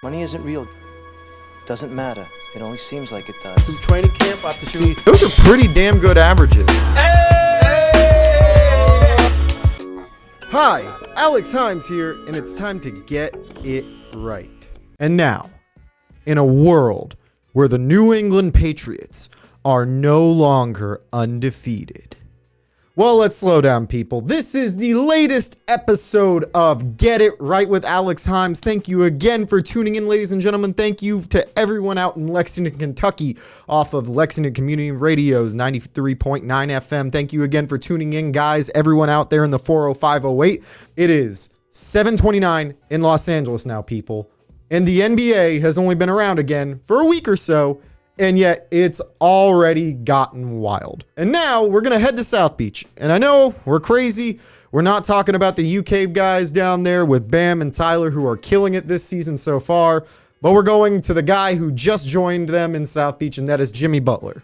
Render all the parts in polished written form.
Money isn't real. Doesn't matter. It only seems like it does. Through training camp, I see. Those are pretty damn good averages. Hi, Alex Himes here, and it's time to get it right. And now, in a world where the New England Patriots are no longer undefeated. Well, let's slow down, people. This is the latest episode of Get It Right with Alex Himes. Thank you again for tuning in, ladies and gentlemen. Thank you to everyone out in Lexington, Kentucky, off of Lexington Community Radio's 93.9 FM. Thank you again for tuning in, guys. Everyone out there in the 40508. It is 7:29 in Los Angeles now, people. And the NBA has only been around again for a week or so. And yet it's already gotten wild. And now we're going to head to South Beach. And I know we're crazy. We're not talking about the UK guys down there with Bam and Tyler who are killing it this season so far. But we're going to the guy who just joined them in South Beach, and that is Jimmy Butler.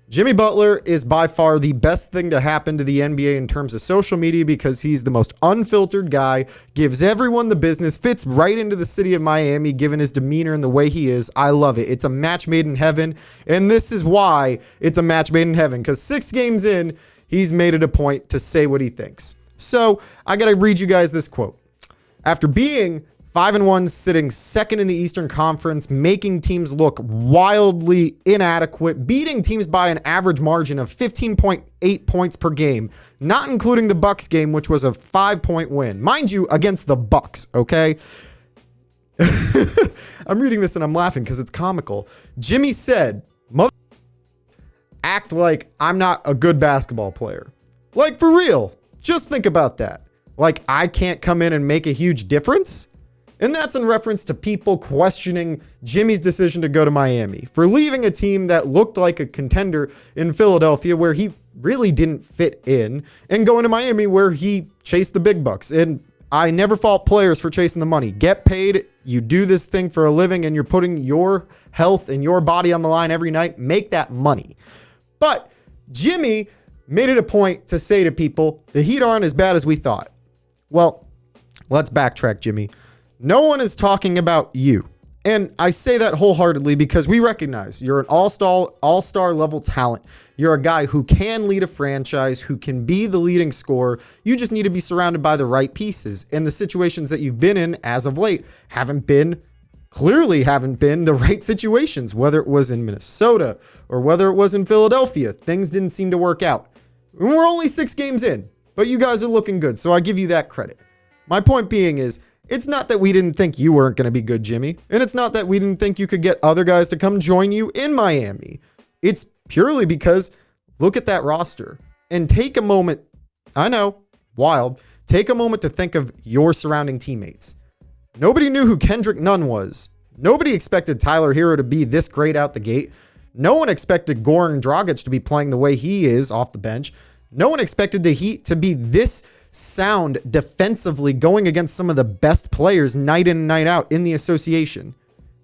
Jimmy Butler is by far the best thing to happen to the NBA in terms of social media because he's the most unfiltered guy, gives everyone the business, fits right into the city of Miami given his demeanor and the way he is. I love it. It's a match made in heaven, and this is why it's a match made in heaven, because 6 games in, he's made it a point to say what he thinks. So I got to read you guys this quote. After being 5-1, sitting second in the Eastern Conference, making teams look wildly inadequate, beating teams by an average margin of 15.8 points per game, not including the Bucks game, which was a 5-point win. Mind you, against the Bucks, okay? I'm reading this and I'm laughing because it's comical. Jimmy said, act like I'm not a good basketball player. Like, for real. Just think about that. Like, I can't come in and make a huge difference? And that's in reference to people questioning Jimmy's decision to go to Miami for leaving a team that looked like a contender in Philadelphia where he really didn't fit in and going to Miami where he chased the big bucks. And I never fault players for chasing the money. Get paid. You do this thing for a living and you're putting your health and your body on the line every night. Make that money. But Jimmy made it a point to say to people, the Heat aren't as bad as we thought. Well, let's backtrack, Jimmy. No one is talking about you. And I say that wholeheartedly because we recognize you're an all-star level talent. You're a guy who can lead a franchise, who can be the leading scorer. You just need to be surrounded by the right pieces. And the situations that you've been in as of late clearly haven't been the right situations, whether it was in Minnesota or whether it was in Philadelphia. Things didn't seem to work out. And we're only 6 games in, but you guys are looking good. So I give you that credit. My point being is, it's not that we didn't think you weren't going to be good, Jimmy. And it's not that we didn't think you could get other guys to come join you in Miami. It's purely because look at that roster and take a moment. I know, wild. Take a moment to think of your surrounding teammates. Nobody knew who Kendrick Nunn was. Nobody expected Tyler Hero to be this great out the gate. No one expected Goran Dragic to be playing the way he is off the bench. No one expected the Heat to be this sound defensively going against some of the best players night in and night out in the association.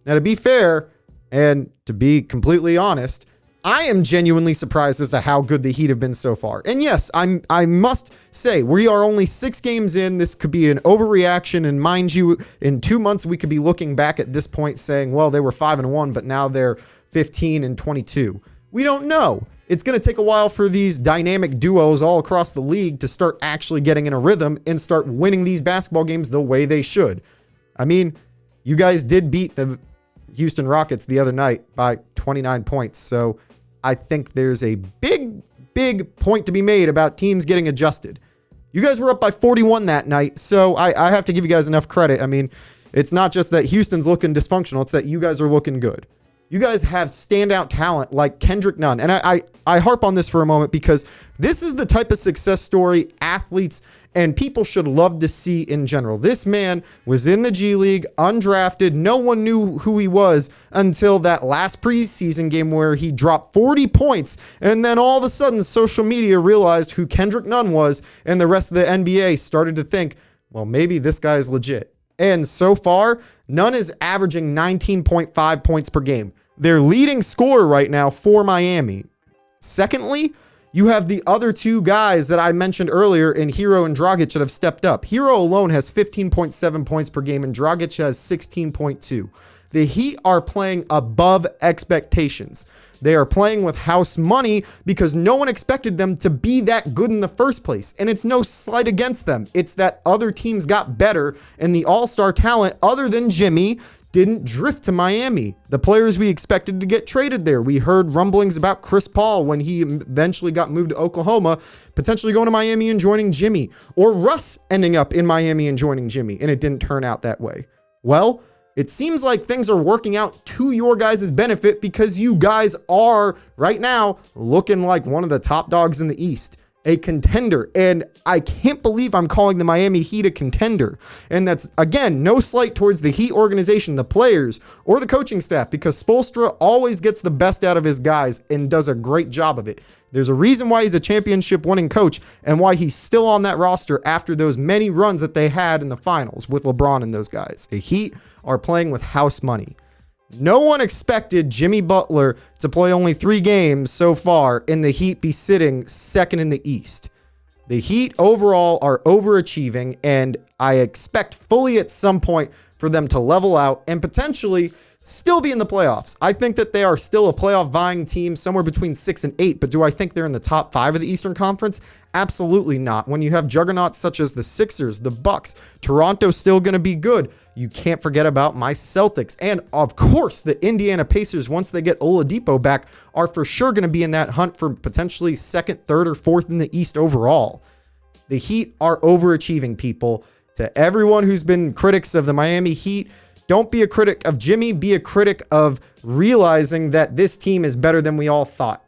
Now, to be fair and to be completely honest, I am genuinely surprised as to how good the Heat have been so far. And yes, I must say we are only 6 games in. This could be an overreaction. And mind you, in 2 months, we could be looking back at this point saying, well, they were 5-1, but now they're 15-22. We don't know. It's going to take a while for these dynamic duos all across the league to start actually getting in a rhythm and start winning these basketball games the way they should. I mean, you guys did beat the Houston Rockets the other night by 29 points. So I think there's a big point to be made about teams getting adjusted. You guys were up by 41 that night. So I have to give you guys enough credit. I mean, it's not just that Houston's looking dysfunctional. It's that you guys are looking good. You guys have standout talent like Kendrick Nunn. And I harp on this for a moment because this is the type of success story athletes and people should love to see in general. This man was in the G League, undrafted. No one knew who he was until that last preseason game where he dropped 40 points. And then all of a sudden, social media realized who Kendrick Nunn was, and the rest of the NBA started to think, well, maybe this guy is legit. And so far, Nunn is averaging 19.5 points per game. Their leading scorer right now for Miami. Secondly, You have the other two guys that I mentioned earlier in Hero and Dragic that have stepped up. Hero alone has 15.7 points per game and Dragic has 16.2. The Heat are playing above expectations. They are playing with house money because no one expected them to be that good in the first place. And it's no slight against them. It's that other teams got better and the all-star talent other than Jimmy didn't drift to Miami. The players we expected to get traded there. We heard rumblings about Chris Paul when he eventually got moved to Oklahoma, potentially going to Miami and joining Jimmy, or Russ ending up in Miami and joining Jimmy, and it didn't turn out that way. Well, it seems like things are working out to your guys' benefit because you guys are right now looking like one of the top dogs in the East, a contender. And I can't believe I'm calling the Miami Heat a contender. And that's, again, no slight towards the Heat organization, the players, or the coaching staff, because Spoelstra always gets the best out of his guys and does a great job of it. There's a reason why he's a championship winning coach and why he's still on that roster after those many runs that they had in the finals with LeBron and those guys. The Heat are playing with house money. No one expected Jimmy Butler to play only 3 games so far and the Heat be sitting second in the East. The Heat overall are overachieving, and I expect fully at some point for them to level out and potentially still be in the playoffs. I think that they are still a playoff vying team somewhere between 6 and 8, but do I think they're in the top 5 of the Eastern Conference? Absolutely not. When you have juggernauts such as the Sixers, the Bucks, Toronto's still going to be good. You can't forget about my Celtics. And of course, the Indiana Pacers, once they get Oladipo back, are for sure going to be in that hunt for potentially 2nd, 3rd, or 4th in the East overall. The Heat are overachieving, people. To everyone who's been critics of the Miami Heat, don't be a critic of Jimmy, be a critic of realizing that this team is better than we all thought.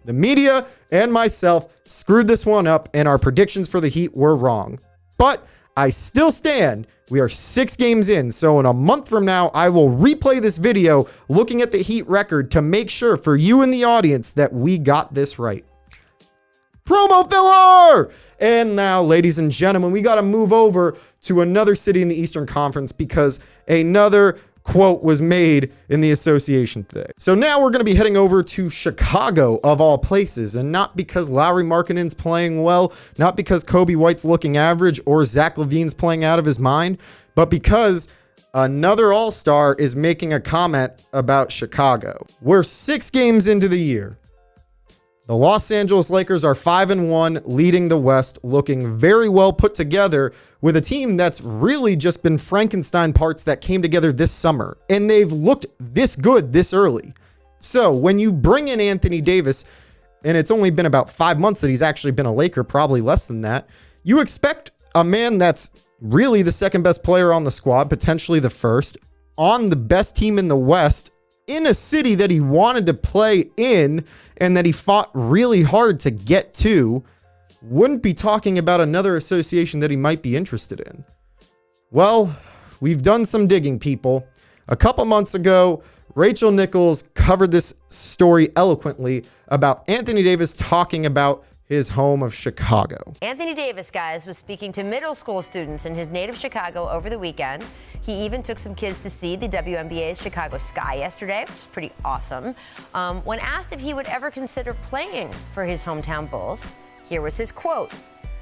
The media and myself screwed this one up, and our predictions for the Heat were wrong. But I still stand. We are 6 games in, so in a month from now, I will replay this video looking at the Heat record to make sure for you in the audience that we got this right. Promo filler! And now, ladies and gentlemen, we got to move over to another city in the Eastern Conference because another quote was made in the association today. So now we're going to be heading over to Chicago, of all places, and not because Lauri Markkanen's playing well, not because Kobe White's looking average or Zach LaVine's playing out of his mind, but because another all-star is making a comment about Chicago. We're 6 games into the year. The Los Angeles Lakers are 5-1, leading the West, looking very well put together with a team that's really just been Frankenstein parts that came together this summer. And they've looked this good this early. So when you bring in Anthony Davis, and it's only been about 5 months that he's actually been a Laker, probably less than that, you expect a man that's really the 2nd best player on the squad, potentially the 1st, on the best team in the West, in a city that he wanted to play in and that he fought really hard to get to, wouldn't be talking about another association that he might be interested in. Well, we've done some digging, people. A couple months ago, Rachel Nichols covered this story eloquently about Anthony Davis talking about his home of Chicago. Anthony Davis, guys, was speaking to middle school students in his native Chicago over the weekend. He even took some kids to see the WNBA's Chicago Sky yesterday, which is pretty awesome. When asked if he would ever consider playing for his hometown Bulls, here was his quote.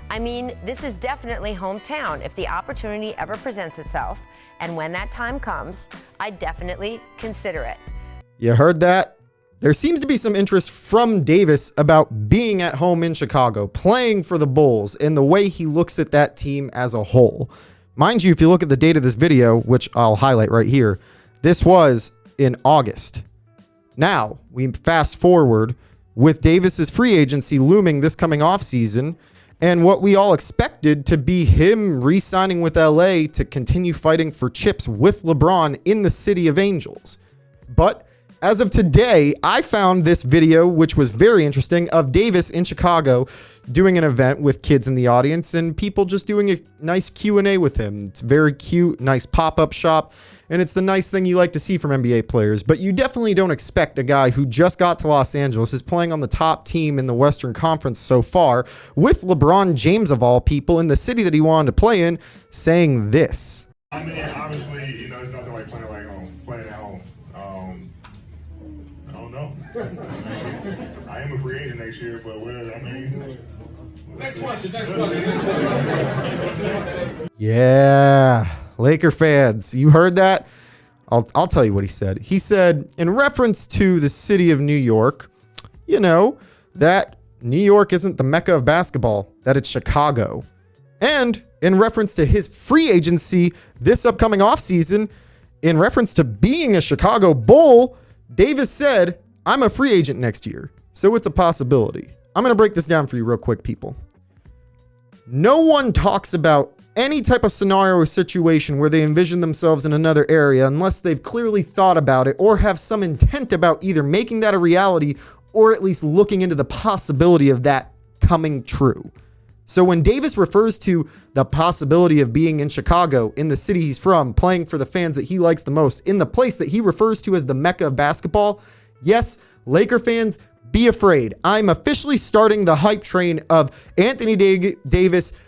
"I mean, this is definitely hometown. If the opportunity ever presents itself, and when that time comes, I'd definitely consider it." You heard that? There seems to be some interest from Davis about being at home in Chicago, playing for the Bulls, and the way he looks at that team as a whole. Mind you, if you look at the date of this video, which I'll highlight right here, this was in August. Now, we fast forward with Davis's free agency looming this coming off season, and what we all expected to be him re-signing with LA to continue fighting for chips with LeBron in the City of Angels. But as of today, I found this video, which was very interesting, of Davis in Chicago doing an event with kids in the audience and people just doing a nice Q&A with him. It's very cute, nice pop-up shop, and it's the nice thing you like to see from NBA players. But you definitely don't expect a guy who just got to Los Angeles, is playing on the top team in the Western Conference so far, with LeBron James of all people in the city that he wanted to play in, saying this. I mean, obviously, it's nothing like playing at home. I don't know. I am a free agent next year, but Next question. Yeah, Laker fans, you heard that? I'll tell you what he said. He said, in reference to the city of New York, you know, that New York isn't the mecca of basketball, that it's Chicago. And in reference to his free agency this upcoming offseason, in reference to being a Chicago Bull, Davis said, I'm a free agent next year. So it's a possibility. I'm going to break this down for you real quick, people. No one talks about any type of scenario or situation where they envision themselves in another area unless they've clearly thought about it or have some intent about either making that a reality or at least looking into the possibility of that coming true. So when Davis refers to the possibility of being in Chicago, in the city he's from, playing for the fans that he likes the most, in the place that he refers to as the mecca of basketball, yes, Laker fans, be afraid. I'm officially starting the hype train of Anthony Davis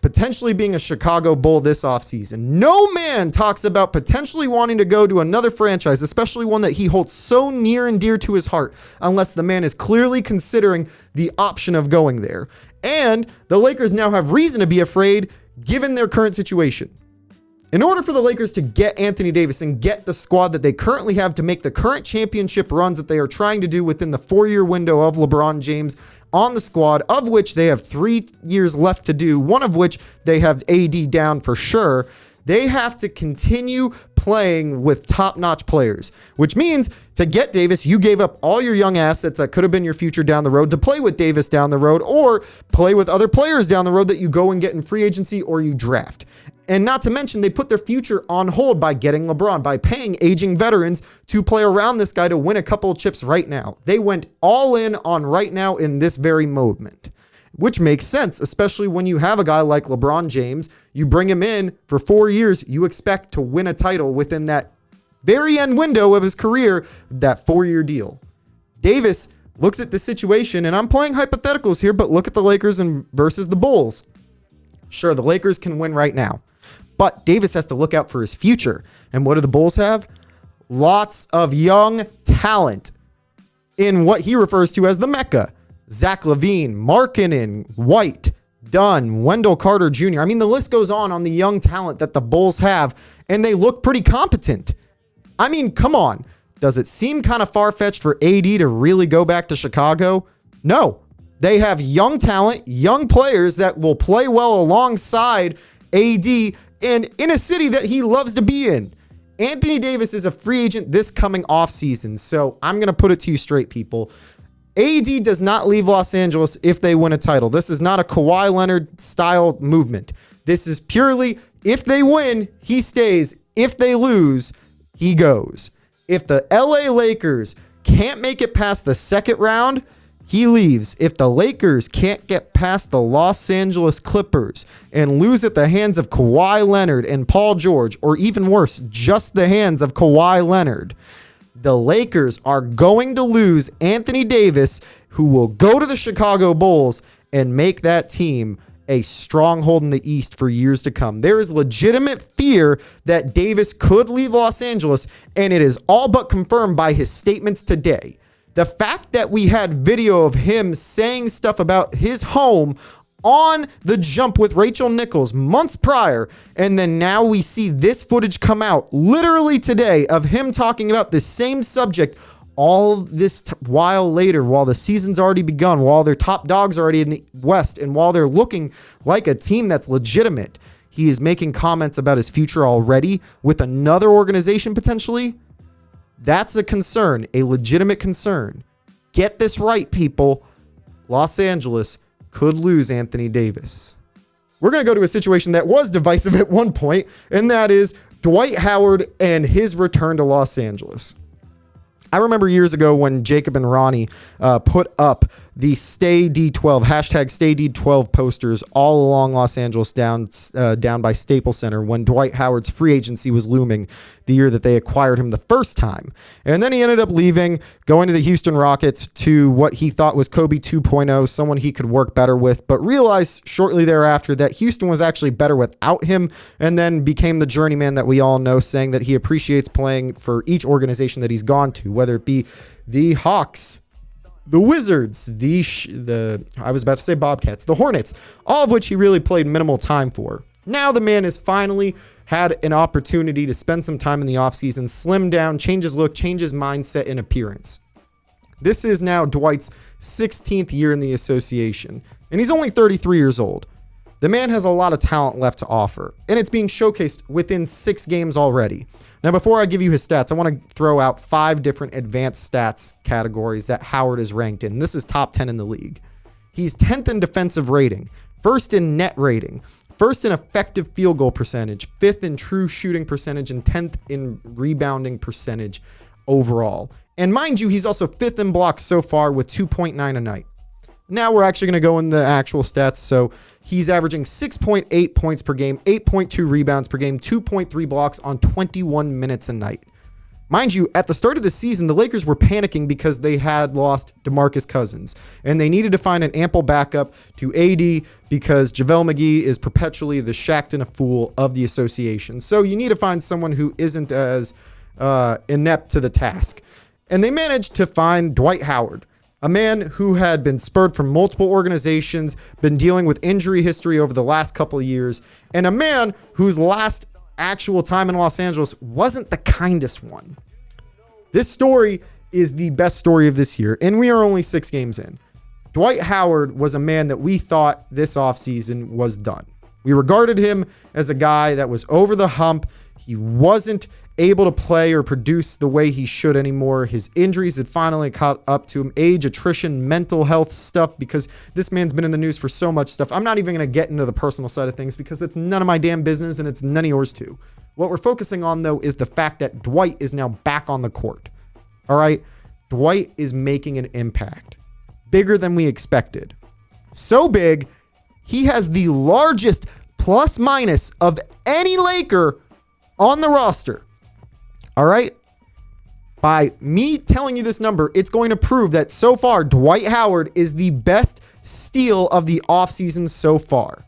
potentially being a Chicago Bull this offseason. No man talks about potentially wanting to go to another franchise, especially one that he holds so near and dear to his heart, unless the man is clearly considering the option of going there. And the Lakers now have reason to be afraid given their current situation. In order for the Lakers to get Anthony Davis and get the squad that they currently have to make the current championship runs that they are trying to do within the 4-year window of LeBron James on the squad, of which they have 3 years left to do, one of which they have AD down for sure, they have to continue playing with top-notch players, which means to get Davis, you gave up all your young assets that could have been your future down the road to play with Davis down the road or play with other players down the road that you go and get in free agency or you draft. And not to mention, they put their future on hold by getting LeBron, by paying aging veterans to play around this guy to win a couple of chips right now. They went all in on right now in this very moment, which makes sense, especially when you have a guy like LeBron James. You bring him in for 4 years, you expect to win a title within that very end window of his career, that 4-year deal. Davis looks at the situation, and I'm playing hypotheticals here, but look at the Lakers versus the Bulls. Sure, the Lakers can win right now, but Davis has to look out for his future. And what do the Bulls have? Lots of young talent in what he refers to as the Mecca. Zach LaVine, Markkanen, White, Dunn, Wendell Carter Jr. I mean, the list goes on the young talent that the Bulls have, and they look pretty competent. I mean, come on. Does it seem kind of far-fetched for AD to really go back to Chicago? No. They have young talent, young players that will play well alongside AD and in a city that he loves to be in. Anthony Davis is a free agent this coming offseason, so I'm going to put it to you straight, people. AD does not leave Los Angeles if they win a title. This is not a Kawhi Leonard style movement. This is purely if they win, he stays. If they lose, he goes. If the LA Lakers can't make it past the second round, he leaves. If the Lakers can't get past the Los Angeles Clippers and lose at the hands of Kawhi Leonard and Paul George, or even worse, just the hands of Kawhi Leonard, the Lakers are going to lose Anthony Davis, who will go to the Chicago Bulls and make that team a stronghold in the East for years to come. There is legitimate fear that Davis could leave Los Angeles, and it is all but confirmed by his statements today. The fact that we had video of him saying stuff about his home on The Jump with Rachel Nichols months prior, and then now we see this footage come out literally today of him talking about the same subject all this while later, while the season's already begun, while their top dogs are already in the West, and while they're looking like a team that's legitimate. He is making comments about his future already with another organization potentially. That's a concern, a legitimate concern. Get this right, people. Los Angeles could lose Anthony Davis. We're going to go to a situation that was divisive at one point, and that is Dwight Howard and his return to Los Angeles. I remember years ago when Jacob and Ronnie put up the Stay D12, hashtag Stay D12 posters all along Los Angeles down by Staples Center when Dwight Howard's free agency was looming. the year that they acquired him the first time. And then he ended up leaving, going to the Houston Rockets to what he thought was Kobe 2.0, someone he could work better with, but realized shortly thereafter that Houston was actually better without him, and then became the journeyman that we all know, saying that he appreciates playing for each organization that he's gone to, whether it be the Hawks, the Wizards, I was about to say Bobcats, the Hornets, all of which he really played minimal time for. Now the man has finally had an opportunity to spend some time in the offseason, slim down, change his look, change his mindset and appearance. This is now Dwight's 16th year in the association, and he's only 33 years old. The man has a lot of talent left to offer, and it's being showcased within 6 games already. Now, before I give you his stats, I want to throw out 5 different advanced stats categories that Howard is ranked in. This is top 10 in the league. He's 10th in defensive rating, 1st in net rating, 1st in effective field goal percentage, 5th in true shooting percentage, and 10th in rebounding percentage overall. And mind you, he's also 5th in blocks so far with 2.9 a night. Now we're actually going to go in the actual stats. So he's averaging 6.8 points per game, 8.2 rebounds per game, 2.3 blocks on 21 minutes a night. Mind you, at the start of the season, the Lakers were panicking because they had lost DeMarcus Cousins, and they needed to find an ample backup to AD because JaVale McGee is perpetually the Shaqtin' a Fool of the association. So you need to find someone who isn't as inept to the task. And they managed to find Dwight Howard, a man who had been spurred from multiple organizations, been dealing with injury history over the last couple of years, and a man whose last actual time in Los Angeles wasn't the kindest one. This story is the best story of this year, and we are only 6 games in. Dwight Howard was a man that we thought this offseason was done. We regarded him as a guy that was over the hump. He wasn't able to play or produce the way he should anymore. His injuries had finally caught up to him. Age, attrition, mental health stuff, because this man's been in the news for so much stuff. I'm not even going to get into the personal side of things because it's none of my damn business and it's none of yours too. What we're focusing on, though, is the fact that Dwight is now back on the court. All right? Dwight is making an impact. Bigger than we expected. So big, he has the largest plus minus of any Laker on the roster. All right? By me telling you this number, it's going to prove that so far, Dwight Howard is the best steal of the offseason so far.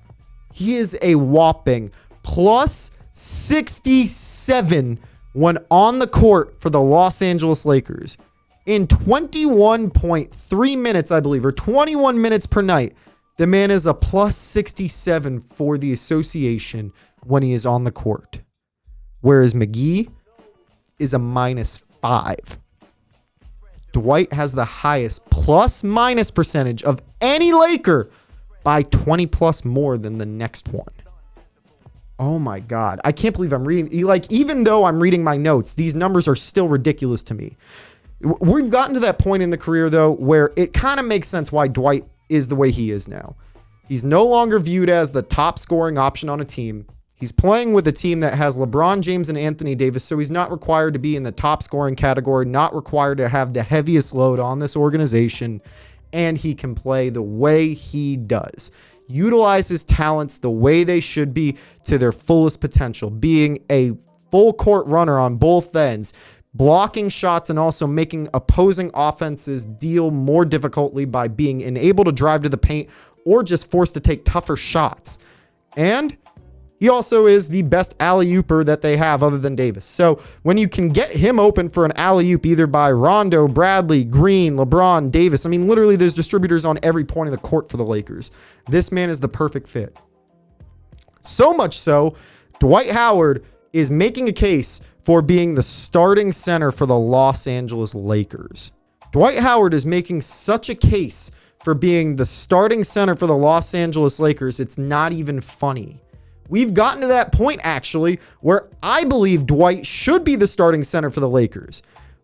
He is a whopping plus 67 when on the court for the Los Angeles Lakers. In 21.3 minutes, I believe, or 21 minutes per night, the man is a plus 67 for the association when he is on the court. Whereas McGee is a -5. Dwight has the highest plus minus percentage of any Laker by 20 plus more than the next one. Oh my God. I can't believe I'm reading. Even though I'm reading my notes, these numbers are still ridiculous to me. We've gotten to that point in the career, though, where it kind of makes sense why Dwight is the way he is now. He's no longer viewed as the top scoring option on a team. He's playing with a team that has LeBron James and Anthony Davis, so he's not required to be in the top scoring category, not required to have the heaviest load on this organization, and he can play the way he does. Utilize his talents the way they should be to their fullest potential, being a full court runner on both ends, blocking shots and also making opposing offenses deal more difficultly by being unable to drive to the paint or just forced to take tougher shots. And he also is the best alley-ooper that they have other than Davis. So when you can get him open for an alley-oop either by Rondo, Bradley, Green, LeBron, Davis, I mean, literally there's distributors on every point of the court for the Lakers. This man is the perfect fit. So much so, Dwight Howard is making a case for being the starting center for the Los Angeles Lakers. Dwight Howard is making such a case for being the starting center for the Los Angeles Lakers, it's not even funny. We've gotten to that point, actually, where I believe Dwight should be the starting center for the Lakers.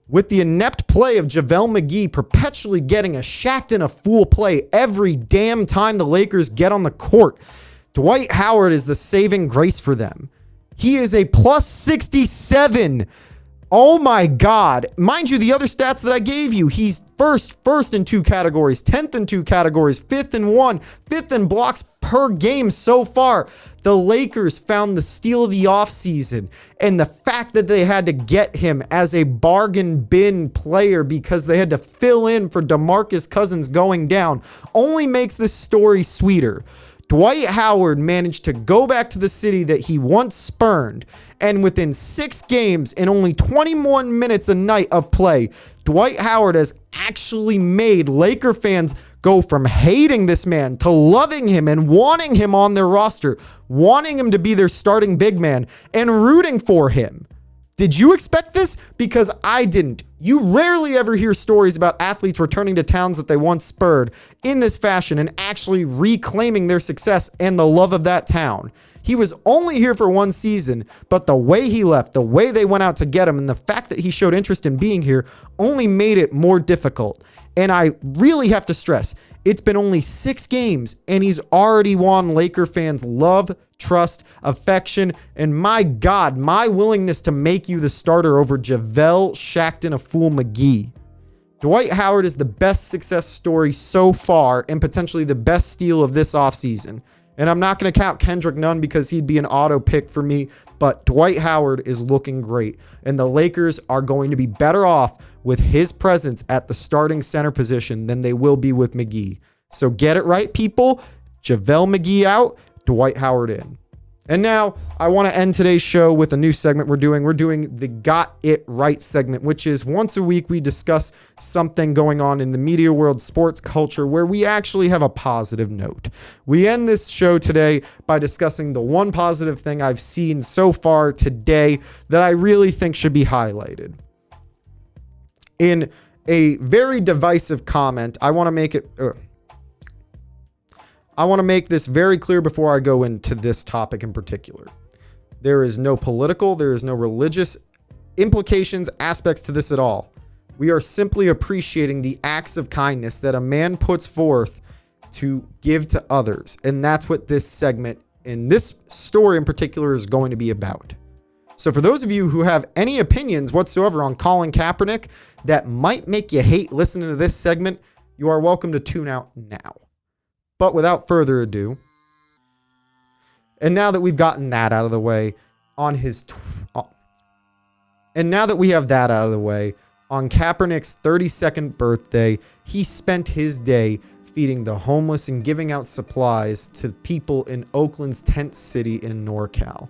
With the inept play of JaVale McGee perpetually getting a Shaqtin' a Fool play every damn time the Lakers get on the court, Dwight Howard is the saving grace for them. He is a plus 67 Oh my God. Mind you, the other stats that I gave you, he's first in 2 categories, 10th in 2 categories, 5th in 1, 5th in blocks per game so far. The Lakers found the steal of the offseason, and the fact that they had to get him as a bargain bin player because they had to fill in for DeMarcus Cousins going down only makes this story sweeter. Dwight Howard managed to go back to the city that he once spurned, and within 6 games and only 21 minutes a night of play, Dwight Howard has actually made Laker fans go from hating this man to loving him and wanting him on their roster, wanting him to be their starting big man, and rooting for him. Did you expect this? Because I didn't. You rarely ever hear stories about athletes returning to towns that they once spurred in this fashion and actually reclaiming their success and the love of that town. He was only here for 1 season, but the way he left, the way they went out to get him, and the fact that he showed interest in being here only made it more difficult. And I really have to stress, it's been only 6 games, and he's already won Laker fans' love, trust, affection, and my God, my willingness to make you the starter over JaVale Shackton-a-Fool McGee. Dwight Howard is the best success story so far and potentially the best steal of this offseason. And I'm not going to count Kendrick Nunn because he'd be an auto pick for me, but Dwight Howard is looking great. And the Lakers are going to be better off with his presence at the starting center position than they will be with McGee. So get it right, people. JaVale McGee out, Dwight Howard in. And now I want to end today's show with a new segment we're doing. We're doing the Got It Right segment, which is once a week we discuss something going on in the media world, sports culture, where we actually have a positive note. We end this show today by discussing the one positive thing I've seen so far today that I really think should be highlighted. In a very divisive comment, I want to make it... I want to make this very clear before I go into this topic in particular. There is no political, there is no religious implications, aspects to this at all. We are simply appreciating the acts of kindness that a man puts forth to give to others. And that's what this segment, in this story in particular, is going to be about. So for those of you who have any opinions whatsoever on Colin Kaepernick that might make you hate listening to this segment, you are welcome to tune out now. But without further ado, and now that we've gotten that out of the way, on Kaepernick's 32nd birthday, he spent his day feeding the homeless and giving out supplies to people in Oakland's tent city in NorCal.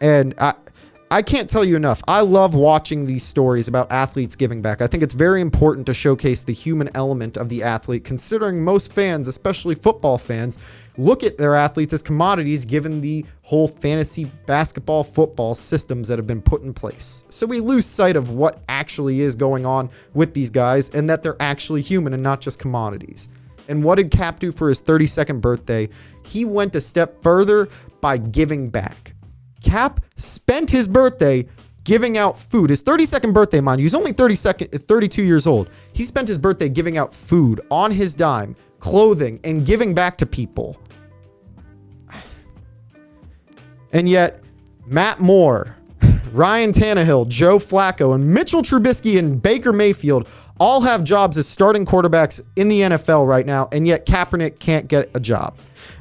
And I can't tell you enough. I love watching these stories about athletes giving back. I think it's very important to showcase the human element of the athlete, considering most fans, especially football fans, look at their athletes as commodities given the whole fantasy basketball football systems that have been put in place. So we lose sight of what actually is going on with these guys and that they're actually human and not just commodities. And what did Cap do for his 32nd birthday? He went a step further by giving back. Cap spent his birthday giving out food. His 32nd birthday, mind you, he's only 32 years old. He spent his birthday giving out food on his dime, clothing, and giving back to people. And yet, Matt Moore, Ryan Tannehill, Joe Flacco, and Mitchell Trubisky and Baker Mayfield all have jobs as starting quarterbacks in the NFL right now, and yet Kaepernick can't get a job.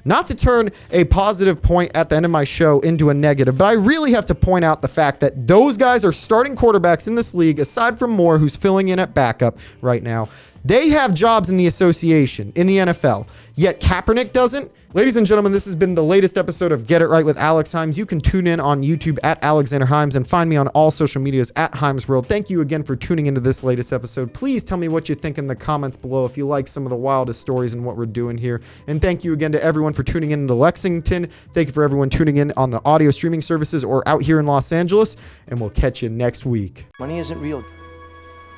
Not to turn a positive point at the end of my show into a negative, but I really have to point out the fact that those guys are starting quarterbacks in this league, aside from Moore, who's filling in at backup right now. They have jobs in the association, in the NFL, yet Kaepernick doesn't. Ladies and gentlemen, this has been the latest episode of Get It Right with Alex Himes. You can tune in on YouTube at Alexander Himes and find me on all social medias at Himes World. Thank you again for tuning into this latest episode. Please tell me what you think in the comments below if you like some of the wildest stories and what we're doing here. And thank you again to everyone for tuning in to Lexington. Thank you for everyone tuning in on the audio streaming services or out here in Los Angeles. And we'll catch you next week. Money isn't real.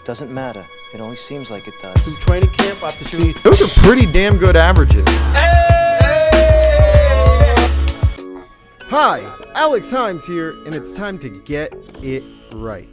Doesn't matter. It only seems like it does. Through training camp, I have to see. Those are pretty damn good averages. Hi, Alex Himes here, and it's time to get it right.